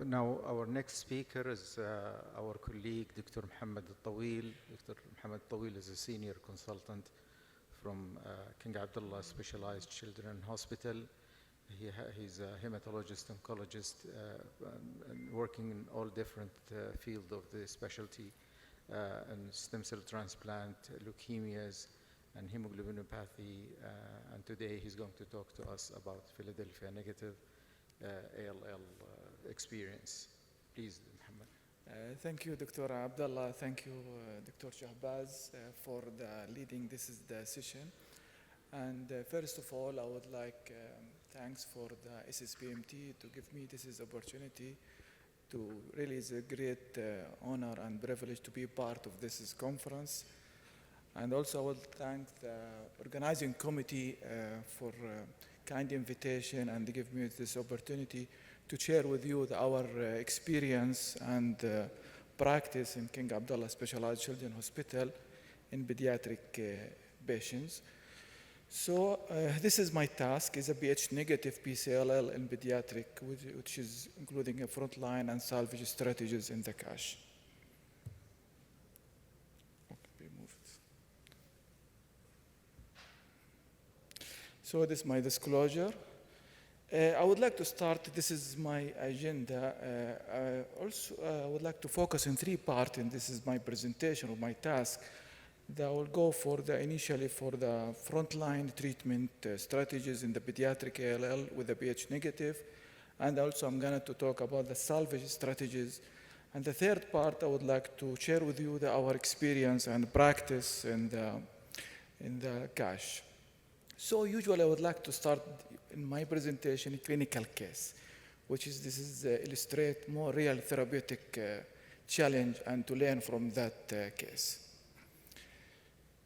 Now, our next speaker is our colleague, Dr. Mohammed Al-Tawil. Dr. Mohammed Al-Tawil is a senior consultant from King Abdullah Specialized Children's Hospital. He's a hematologist, oncologist, and working in all different fields of the specialty, and stem cell transplant, leukemias, and hemoglobinopathy. And today he's going to talk to us about Philadelphia negative ALL experience. Please, Mohammed. Thank you, Dr. Abdullah. Thank you, Dr. Shahbaz, for leading this session. And first of all, I would like thanks for the SSPMT to give me this opportunity to really is a great honor and privilege to be part of this conference. And also I would thank the organizing committee for kind invitation and give me this opportunity to share with you our experience and practice in King Abdullah Specialized Children's Hospital in pediatric patients. So this is my task, is a Ph negative PCLL in pediatric, which is including a frontline and salvage strategies in the cache. So this is my disclosure. I would like to start, this is my agenda. Also, I would like to focus on 3 parts, and this is my presentation or my task. That I will go for initially for the frontline treatment strategies in the pediatric ALL with the Ph negative. And also I'm going to talk about the salvage strategies. And the third part, I would like to share with you our experience and practice in the cache. So usually I would like to start in my presentation a clinical case, which is illustrate more real therapeutic challenge and to learn from that case.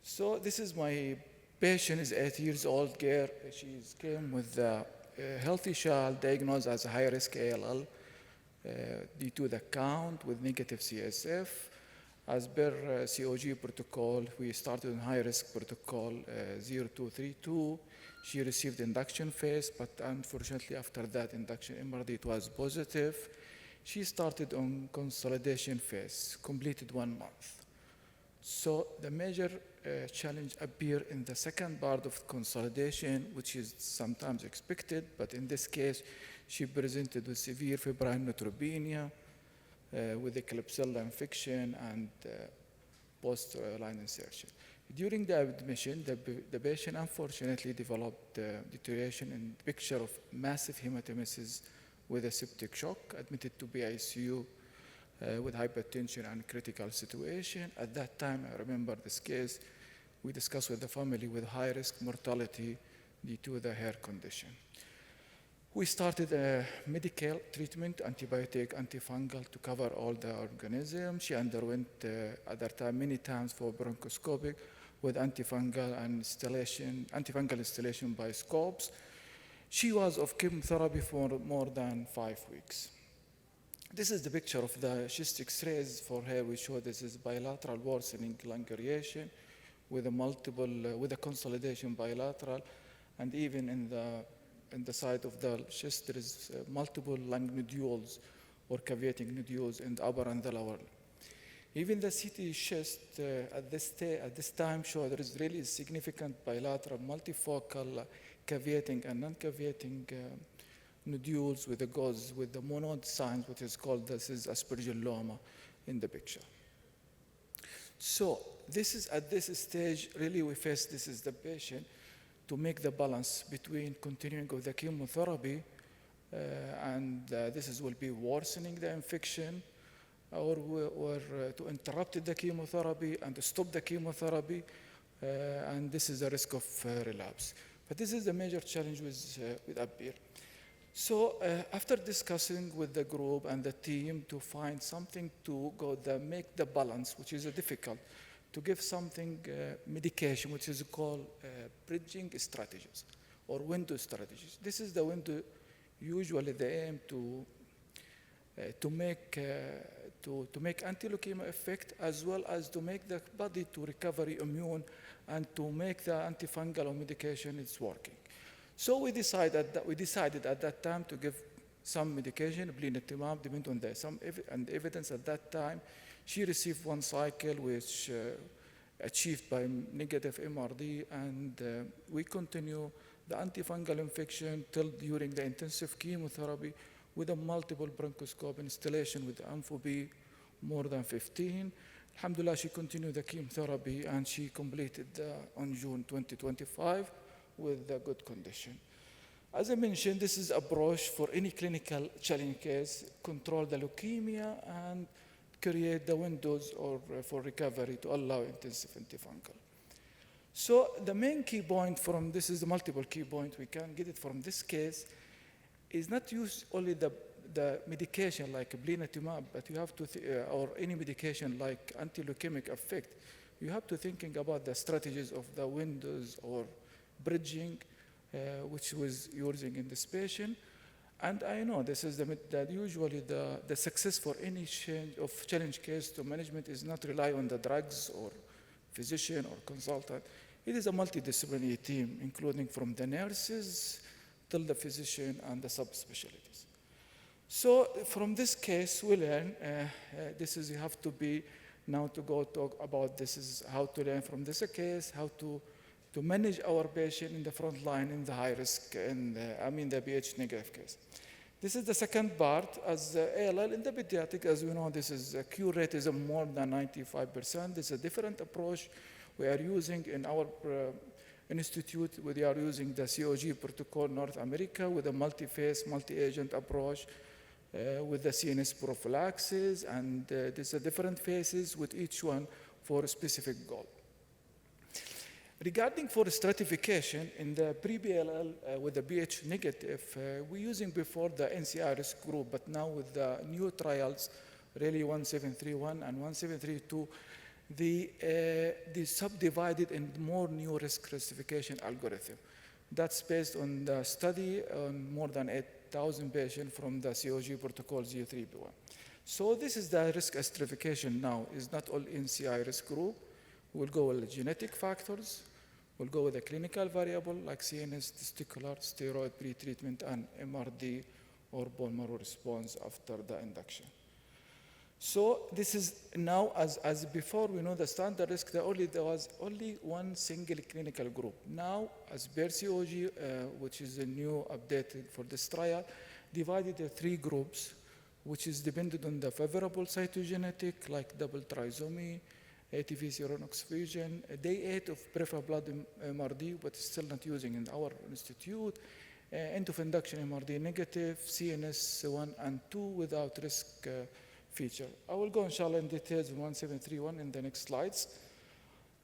So this is my patient, is 8 years old girl. She came with a healthy child diagnosed as a high-risk ALL due to the count with negative CSF. As per COG protocol, we started in high-risk protocol 0232. She received induction phase, but unfortunately after that induction MRD it was positive. She started on consolidation phase, completed 1 month. So the major challenge appear in the second part of consolidation, which is sometimes expected, but in this case, she presented with severe febrile neutropenia, with a Klebsiella infection and post-line insertion. During the admission, the patient unfortunately developed deterioration in picture of massive hematemesis with a septic shock, admitted to PICU with hypertension and critical situation. At that time, I remember this case, we discussed with the family with high-risk mortality due to the hair condition. We started a medical treatment, antibiotic, antifungal to cover all the organisms. She underwent at that time many times for bronchoscopic with antifungal installation by scopes. She was of chemotherapy for more than 5 weeks. This is the picture of the chest X-rays for her. We show this is bilateral worsening lung aeration with a consolidation bilateral, and even in the side of the chest, there is multiple lung nodules or caviating nodules in the upper and the lower. Even the CT chest at this time showed there is really significant bilateral multifocal caviating and non-caviating nodules with the monod signs, which is called this is aspergilloma in the picture. So this is at this stage, really we face this is the patient to make the balance between continuing with the chemotherapy and will be worsening the infection, or to interrupt the chemotherapy and to stop the chemotherapy, and this is the risk of relapse. But this is the major challenge with ABIR. So after discussing with the group and the team to find something to make the balance, which is difficult, to give something medication, which is called bridging strategies or window strategies. This is the window usually they aim to make anti-leukemia effect, as well as to make the body to recovery immune and to make the antifungal medication is working. So we decided at that time to give some medication, blinatumomab, depending on and evidence at that time. She received one cycle, which achieved by negative MRD, and we continue the antifungal infection till during the intensive chemotherapy with a multiple bronchoscope installation with AmphoB more than 15. Alhamdulillah, she continued the chemotherapy and she completed on June 2025 with a good condition. As I mentioned, this is approach for any clinical challenge case, control the leukemia and create the windows or for recovery to allow intensive antifungal. So the main key point from this is the multiple key point we can get it from this case is not use only the medication like blinatumomab, but you have to, or any medication like anti-leukemic effect, you have to thinking about the strategies of the windows or bridging, which was using in this patient. And I know this is that usually the success for any change of challenge case to management is not rely on the drugs or physician or consultant. It is a multidisciplinary team, including from the nurses till the physician and the subspecialties. So from this case, we learn, this is, you have to be, now to go talk about this is how to learn from this case, how to manage our patient in the front line in the high risk, and the Ph negative case. This is the second part, as ALL in the pediatric, as we know, this is a cure rate is more than 95%. This is a different approach we are using in our institute. We are using the COG protocol North America with a multi-phase, multi-agent approach with the CNS prophylaxis, and there's a different phases with each one for a specific goal. Regarding for stratification, in the pre-BLL with the Ph negative, we're using before the NCI risk group, but now with the new trials, really 1731 and 1732, they subdivided in more new risk classification algorithm. That's based on the study on more than 8,000 patients from the COG protocol 03B1. So this is the risk stratification now. It's not all NCI risk group. We'll go with the genetic factors. We'll go with a clinical variable like CNS, testicular, steroid pretreatment, and MRD or bone marrow response after the induction. So this is now, as before, we know the standard risk, there was only one single clinical group. Now, as per COG, which is a new updated for this trial, divided into 3 groups, which is dependent on the favorable cytogenetic, like double trisomy, ATV seronox fusion, day 8 of peripheral blood MRD, but still not using in our institute, end of induction MRD negative, CNS 1 and 2 without risk feature. I will go inshallah in details in 1731 in the next slides.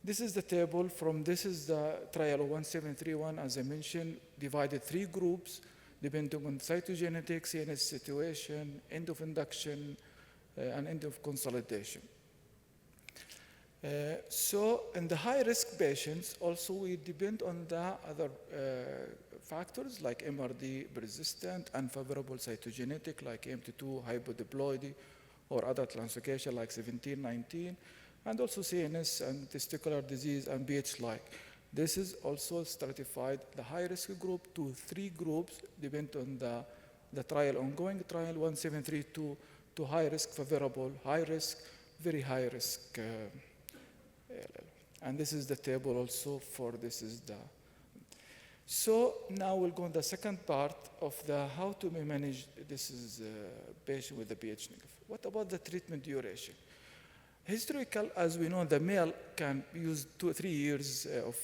This is the table from, this is the trial of 1731, as I mentioned, divided 3 groups, depending on cytogenetic, CNS situation, end of induction, and end of consolidation. So in the high-risk patients, also we depend on the other factors like MRD persistent, unfavorable cytogenetic like AMT2 hypodiploidy, or other translocation like 17, 19, and also CNS and testicular disease and BH-like. This is also stratified the high-risk group to 3 groups, depend on the trial, ongoing trial 1732 to high-risk, favorable, high-risk, very high-risk. And this is the table also for this is the. So now we'll go on the second part of the how to manage this is patient with the Ph negative. What about the treatment duration? Historical, as we know, the male can use 2 or 3 years of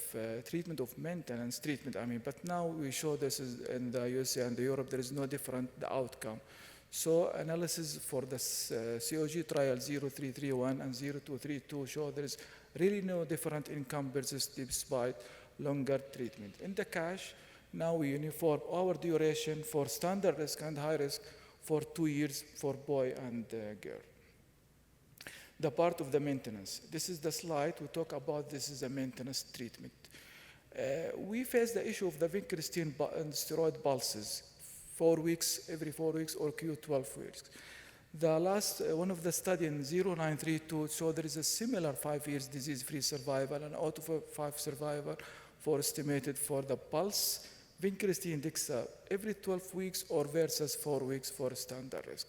treatment of maintenance treatment. But now we show this is in the USA and the Europe, there is no different the outcome. So analysis for the COG trial 0331 and 0232 show there is really no different income persistence despite longer treatment. In the CASH, now we uniform our duration for standard risk and high risk for 2 years for boy and girl. The part of the maintenance. This is the slide we talk about. This is a maintenance treatment. We face the issue of the vincristine and steroid pulses, 4 weeks, every 4 weeks, or Q12 weeks. The last one of the study in 0932 showed there is a similar 5 years disease-free survival and out of 5 survivor for estimated for the pulse vincristine Dexa every 12 weeks or versus 4 weeks for standard risk.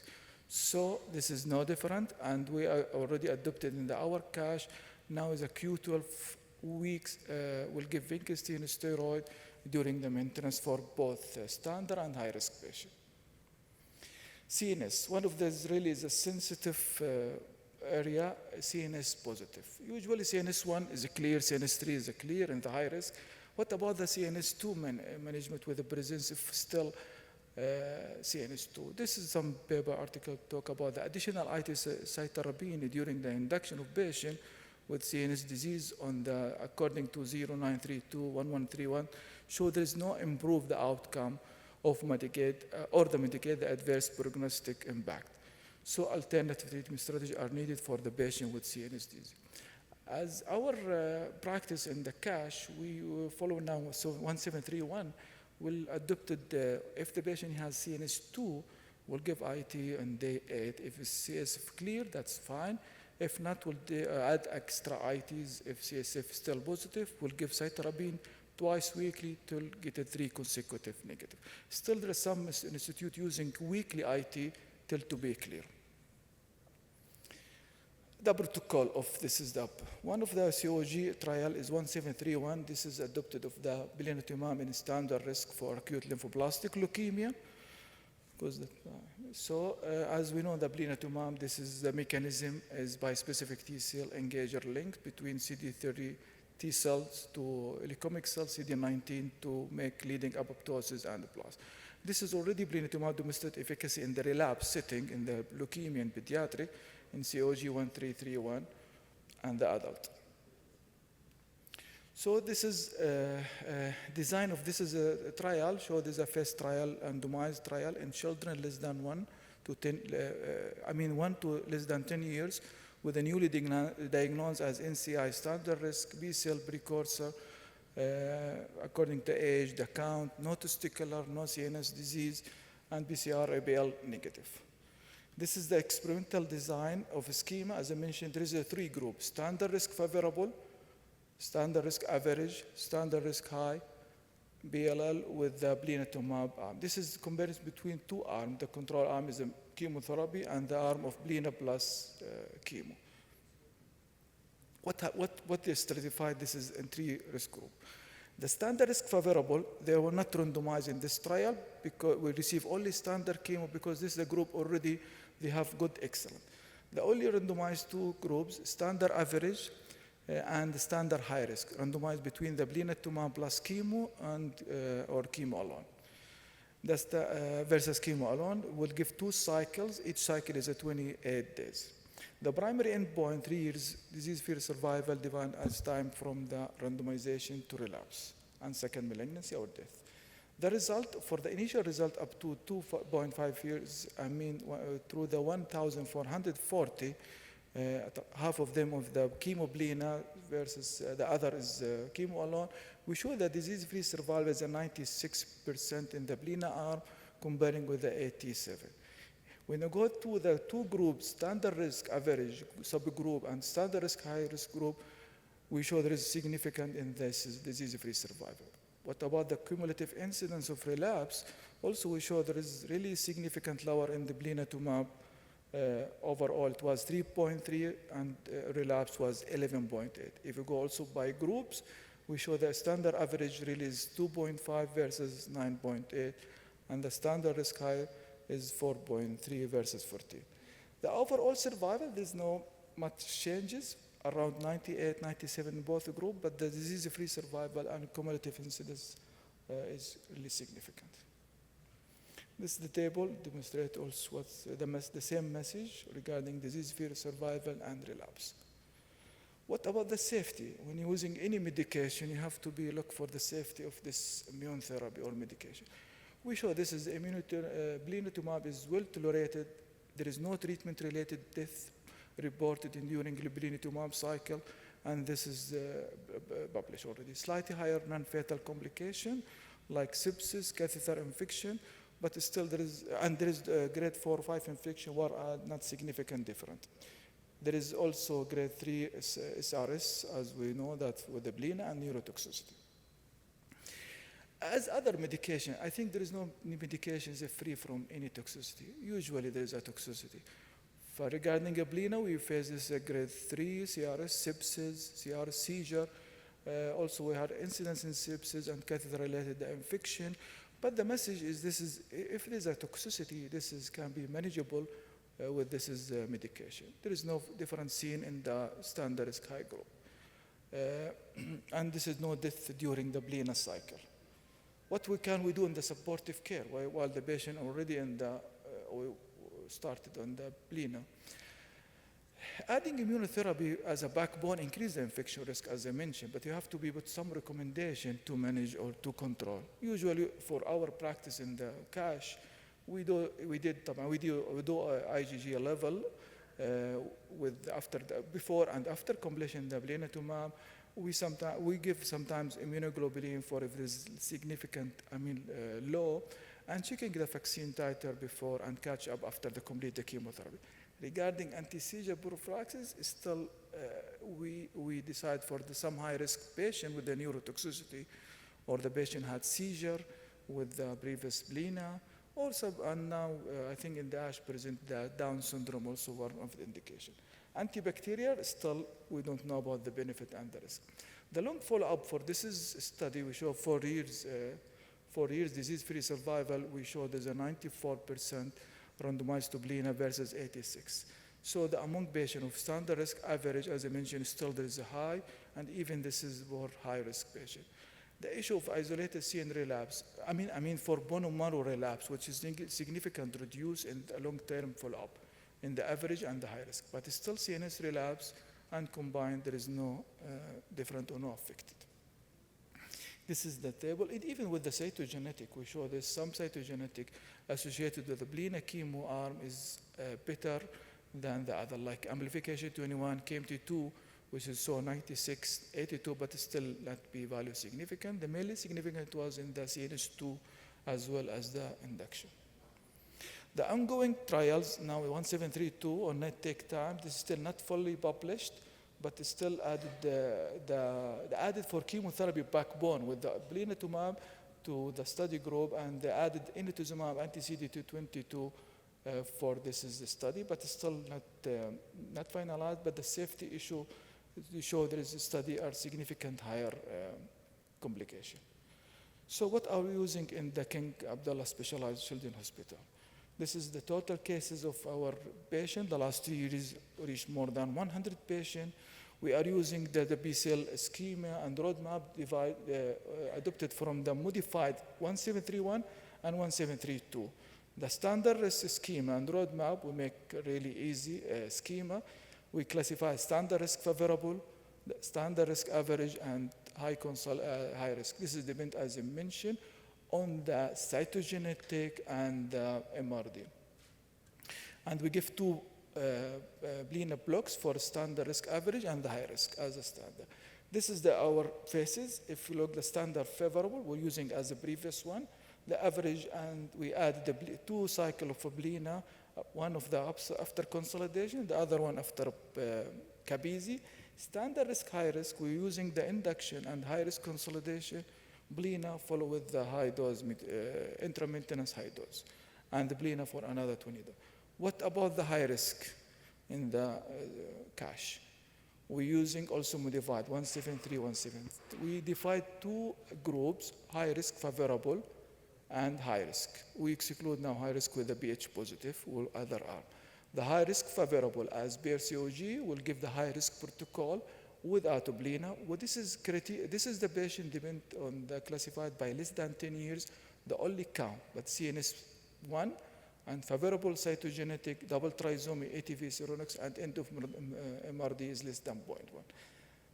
So this is no different, and we are already adopted in our cash. Now is a Q12 weeks will give vincristine steroid during the maintenance for both standard and high-risk patients. CNS, one of those really is a sensitive area, CNS positive. Usually CNS1 is clear, CNS3 is clear in the high risk. What about the CNS2 management with the presence of still CNS2? This is some paper article talk about the additional cytarabine during the induction of patient with CNS disease on the, according to 0932-1131, show there is no improved outcome of mitigate the adverse prognostic impact. So alternative treatment strategies are needed for the patient with CNS disease. As our practice in the cash, we follow now, so 1731 will adopted, if the patient has CNS2, we'll give IT on day 8. If it's CSF clear, that's fine. If not, we'll add extra ITs. If CSF is still positive, we'll give cytarabine twice weekly till get a 3 consecutive negative. Still, there are some institute using weekly IT till to be clear. The protocol of this is the one of the COG trial is 1731. This is adopted of the blinatumomab in standard risk for acute lymphoblastic leukemia. Because as we know, the blinatumomab, this is the mechanism is bispecific T cell engager linked between CD30 T cells to leukomic cells, CD19 to make leading apoptosis and plasma. This is already blinatumomab demonstrated efficacy in the relapse setting in the leukemia and pediatric in COG 1331 and the adult. So this is design of this is a trial. Show this is a first trial, randomized trial in children less than 1 to 10 years with a newly diagnosed as NCI standard risk B cell precursor according to age, the count, no testicular, no CNS disease, and PCR ABL negative. This is the experimental design of a schema. As I mentioned, there is a 3 groups: standard risk favorable, standard risk average, standard risk high, BLL with the blinatumomab arm. This is comparison between 2 arms. The control arm is a chemotherapy and the arm of blina plus chemo. What is stratified? This is in 3 risk group. The standard risk favorable, they were not randomized in this trial because we receive only standard chemo because this is a group already, they have good excellent. The only randomized 2 groups, standard average and standard high risk, randomized between the blinatumomab plus chemo and or chemo alone. That's the versus chemo alone. We'll give 2 cycles. Each cycle is 28 days. The primary endpoint, 3 years disease-free survival defined as time from the randomization to relapse and second malignancy or death. The result, for the initial result up to 2.5 years, through the 1,440, half of them of the chemo blina versus the other is chemo alone, we show that disease-free survival is 96% in the blina arm comparing with the 87. When you go to the 2 groups, standard risk average subgroup and standard risk high risk group, we show there is significant in this disease-free survival. What about the cumulative incidence of relapse? Also, we show there is really significant lower in the blinatumomab. Overall, it was 3.3 and relapse was 11.8. If you go also by groups, we show the standard average really is 2.5 versus 9.8, and the standard risk high is 4.3 versus 14. The overall survival, there's no much changes, around 98, 97 in both groups, but the disease-free survival and cumulative incidence is really significant. This is the table, demonstrates also what's the same message regarding disease-free survival and relapse. What about the safety? When you're using any medication, you have to look for the safety of this immune therapy or medication. We show this is blinatumomab is well tolerated. There is no treatment-related death reported during the blinatumomab cycle, and this is published already. Slightly higher non-fatal complication like sepsis, catheter infection, but still there is grade 4 or 5 infection were not significant different. There is also grade 3 SRS, as we know that with the blina and neurotoxicity. As other medication, I think there is no medication is free from any toxicity. Usually there is a toxicity. For regarding Ablina, we face this grade 3 CRS, sepsis, CRS seizure. Also, we had incidents in sepsis and catheter-related infection. But the message is this is, if there is a toxicity, this is, can be manageable with this is medication. There is no difference seen in the standard risk high group. And this is no death during the Ablina cycle. What can we do in the supportive care while the patient already in the, started on the Ablina? Adding immunotherapy as a backbone increases the infection risk, as I mentioned, but you have to be with some recommendation to manage or to control. Usually, for our practice in the CASH, we do IgG level before and after completion of the blinatumab. We give sometimes immunoglobulin for if there's significant, low, and checking the vaccine titer before and catch up after the complete chemotherapy. Regarding anti-seizure prophylaxis, still we decide for some high-risk patient with the neurotoxicity, or the patient had seizure with the previous Ablina. Also, and now I think in the ASH present the Down syndrome also one of the indication. Antibacterial, still we don't know about the benefit and the risk. The long follow-up for this is study, we show 4 years disease-free survival. We show there's a 94% randomized to Ablina versus 86. So among patients of standard risk average, as I mentioned, still there is a high, and even this is for high-risk patient. The issue of isolated CN relapse, for bone marrow relapse, which is significant reduce in the long-term follow-up in the average and the high risk, but it's still CNS relapse, and combined there is no different or no affected. This is the table. Even with the cytogenetic, we show there's some cytogenetic associated with the Ablina chemo arm is better than the other, like amplification 21, KMT2, which is so 96, 82, but still not p-value significant. The mainly significant was in the CNS2 as well as the induction. The ongoing trials now 1732 on net take time. This is still not fully published, but it's still added for chemotherapy backbone with the blinatumab to the study group, and they added inotuzumab anti-CD222 for this is the study, but it's still not finalized. But the safety issue show there is a study are significant higher complication. So what are we using in the King Abdullah Specialized Children's Hospital? This is the total cases of our patient. The last 2 years reached more than 100 patients. We are using the BCL schema and roadmap adopted from the modified 1731 and 1732. The standard risk schema and roadmap, we make really easy schema. We classify standard risk favorable, standard risk average, and high risk. This is dependent, as I mentioned, on the cytogenetic and the MRD. And we give 2 Ablina blocks for standard risk average and the high risk as a standard. This is our phases. If you look the standard favorable, we're using as the previous one. The average, and we add the 2 cycle of Ablina, one of the after consolidation, the other one after Kabizi. Standard risk, high risk, we're using the induction and high risk consolidation. Ablina follow with the high dose, intra-maintenance high dose, and the Ablina for another 20 days. What about the high risk in the CASH? We're using also modified 173, 173. We divide 2 groups, high risk favorable and high risk. We exclude now high risk with the BH positive or other arm. The high risk favorable as BRCOG will give the high risk protocol without Ablina. Well, this is the patient depend on the classified by less than 10 years, the only count, but CNS1 and favorable cytogenetic double trisomy ATV seronex and end of MRD is less than 0.1.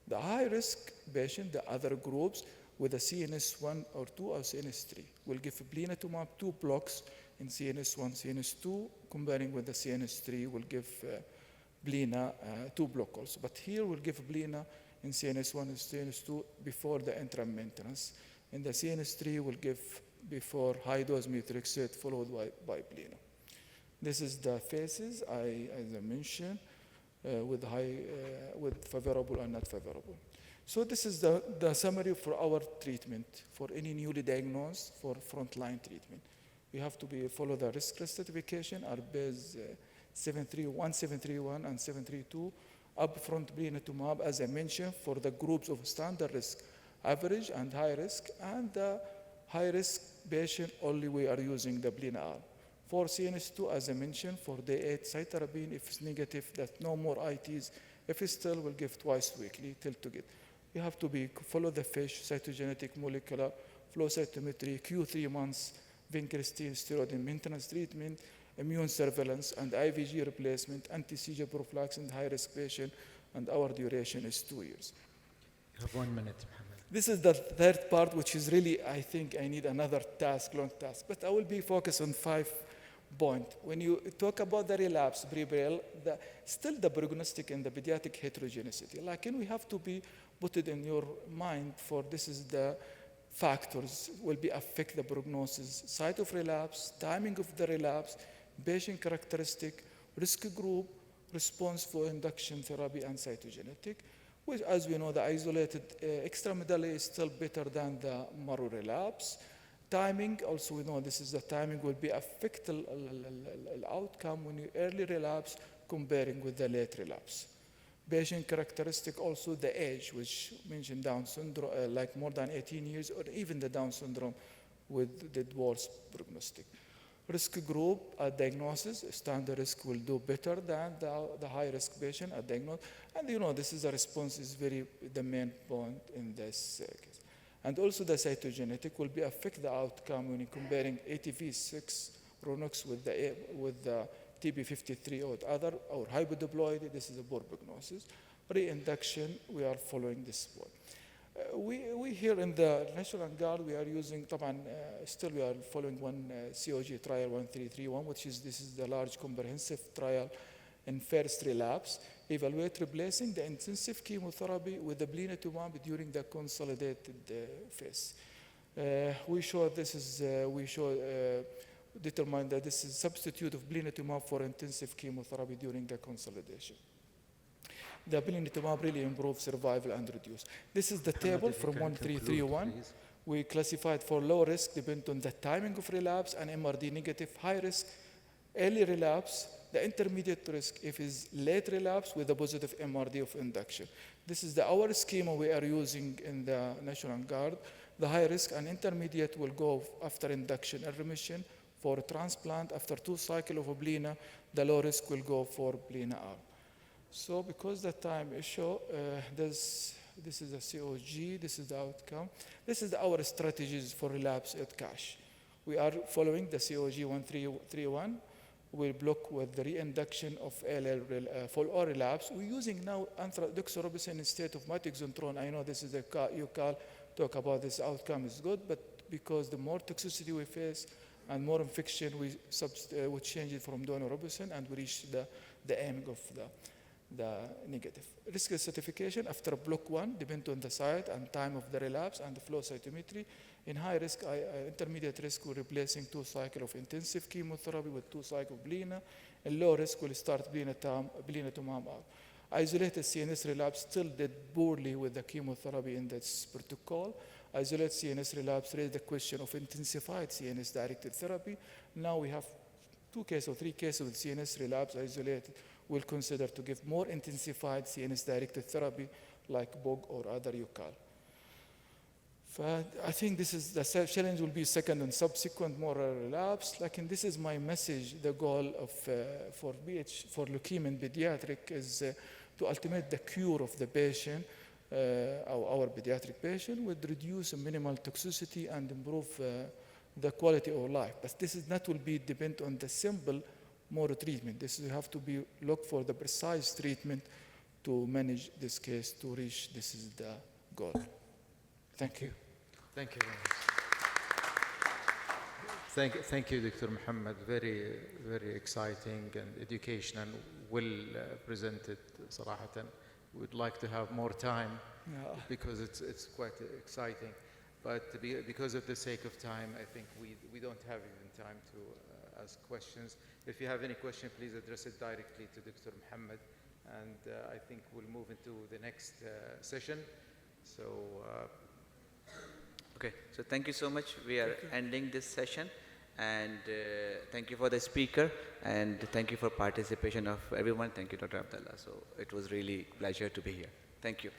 The high risk patient, the other groups with a CNS1 or 2 or CNS3 will give blinatumab 2 blocks in CNS1, CNS2, comparing with the CNS3 will give Ablina 2 block also. But here we'll give Ablina in CNS1 and CNS2 before the interim maintenance. In the CNS3 we'll give before high dose methotrexate followed by Ablina. This is the phases as I mentioned with favorable and not favorable. So this is the summary for our treatment for any newly diagnosed for frontline treatment. We have to follow the risk classification, ARBEZ 731 and 732, upfront blinatumomab, as I mentioned, for the groups of standard risk, average and high risk, and the high risk patient only we are using the blina arm. For CNS2, as I mentioned, for day 8, cytarabine, if it's negative, that no more ITs. If it's still, we'll give twice weekly till to get. You have to follow the FISH, cytogenetic, molecular, flow cytometry, Q3 months, vincristine, steroid and maintenance treatment, immune surveillance, and IVG replacement, anti-seizure prophylaxis in high-risk patient, and our duration is 2 years. You have 1 minute, Mohammed. This is the third part, which is really, I think I need another task, long task, but I will be focused on 5 points. When you talk about the relapse, still the prognostic and the pediatric heterogeneity, like, and we have to put it in your mind for this is the factors will affect the prognosis, site of relapse, timing of the relapse, patient characteristic, risk group, response for induction therapy, and cytogenetic, which, as we know, the isolated extramedullary is still better than the marrow relapse. Timing, also we know this is the timing will affect the outcome when you early relapse comparing with the late relapse. Patient characteristic, also the age, which mentioned Down syndrome, like more than 18 years, or even the Down syndrome with the worst prognostic. Risk group diagnosis, standard risk will do better than the high risk patient at diagnosis. And you know, this is a response is the main point in this case. And also the cytogenetic will affect the outcome when you're comparing ATV6 Ronox with the TP53 or other, or hypodiploid. This is a poor prognosis. Reinduction, we are following this one. We here in the National Guard, we are using, still we are following one COG trial 1331, this is the large comprehensive trial in first relapse, evaluate replacing the intensive chemotherapy with the blinatumomab during the consolidated phase. Determine that this is substitute of blinatumomab for intensive chemotherapy during the consolidation. The blinatumomab really improves survival and reduce. This is the table from 1331. We classified for low risk, depending on the timing of relapse, and MRD negative, high risk, early relapse, the intermediate risk if is late relapse with a positive MRD of induction. This is our schema we are using in the National Guard. The high risk and intermediate will go after induction and remission. For transplant, after 2 cycles of blina, the low risk will go for blina arm. So because the time issue, this is a COG, this is the outcome. This is our strategies for relapse at cash. We are following the COG 1331. We'll block with the reinduction of LL for all relapse. We're using now doxorubicin instead of mitoxantrone. I know this is you talk about this outcome is good, but because the more toxicity we face and more infection, we change it from daunorubicin and we reach the aim of the negative. Risk certification after block 1 depends on the site and time of the relapse and the flow cytometry. In high risk, intermediate risk, we're replacing 2 cycles of intensive chemotherapy with 2 cycles of blina. In low risk, we'll start blinatumomab. Isolated CNS relapse still did poorly with the chemotherapy in this protocol. Isolated CNS relapse raised the question of intensified CNS-directed therapy. Now we have 2 cases or 3 cases with CNS relapse isolated. We'll consider to give more intensified CNS-directed therapy like BOG or other UCAL. I think this is the challenge will be second and subsequent more relapse. This is my message. The goal of for leukemia in pediatric is to ultimate the cure of the patient, our pediatric patient, with reduce minimal toxicity and improve the quality of life. But this is not will be depend on the simple more treatment. This you have to look for the precise treatment to manage this case to reach. This is the goal. Thank you. Thank you very much. Thank you, Dr. Mohammed. Very, very exciting and educational, well presented, صراحة. We'd like to have more time because it's quite exciting. But because of the sake of time, I think we don't have even time to ask questions. If you have any question, please address it directly to Dr. Mohammed. And I think we'll move into the next session. So, Okay, so thank you so much. We are ending this session, and thank you for the speaker, and thank you for participation of everyone. Thank you, Dr. Abdullah. So it was really pleasure to be here. Thank you.